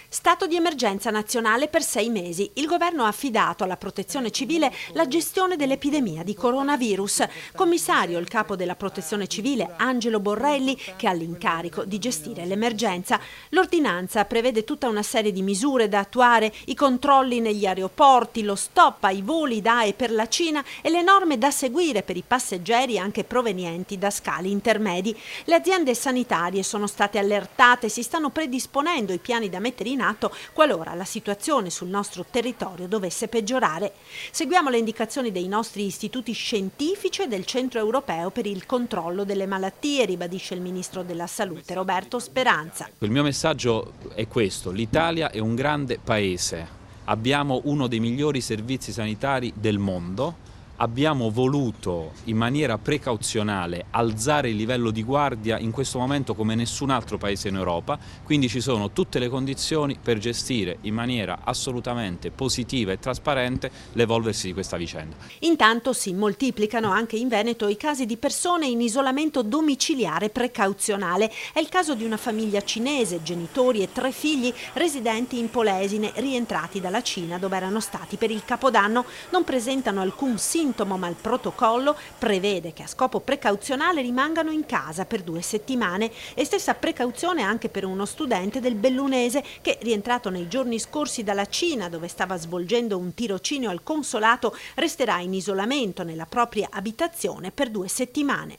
Stato di emergenza nazionale per 6 mesi. Il governo ha affidato alla Protezione Civile la gestione dell'epidemia di coronavirus. Commissario il capo della Protezione Civile, Angelo Borrelli, che ha l'incarico di gestire l'emergenza. L'ordinanza prevede tutta una serie di misure da attuare, i controlli negli aeroporti, lo stop ai voli da e per la Cina e le norme da seguire per i passeggeri anche provenienti da scali intermedi. Le aziende sanitarie sono state allertate e si stanno predisponendo i piani da mettere in atto qualora la situazione sul nostro territorio dovesse peggiorare. Seguiamo le indicazioni dei nostri istituti scientifici e del Centro Europeo per il controllo delle malattie, ribadisce il Ministro della Salute Roberto Speranza. Il mio messaggio è questo: l'Italia è un grande paese, abbiamo uno dei migliori servizi sanitari del mondo. Abbiamo voluto in maniera precauzionale alzare il livello di guardia in questo momento come nessun altro paese in Europa, quindi ci sono tutte le condizioni per gestire in maniera assolutamente positiva e trasparente l'evolversi di questa vicenda. Intanto si moltiplicano anche in Veneto i casi di persone in isolamento domiciliare precauzionale. È il caso di una famiglia cinese, genitori e 3 figli residenti in Polesine, rientrati dalla Cina dove erano stati per il Capodanno. Non presentano alcun sintomo, ma il protocollo prevede che a scopo precauzionale rimangano in casa per 2 settimane e stessa precauzione anche per uno studente del Bellunese che, rientrato nei giorni scorsi dalla Cina dove stava svolgendo un tirocinio al consolato, resterà in isolamento nella propria abitazione per 2 settimane.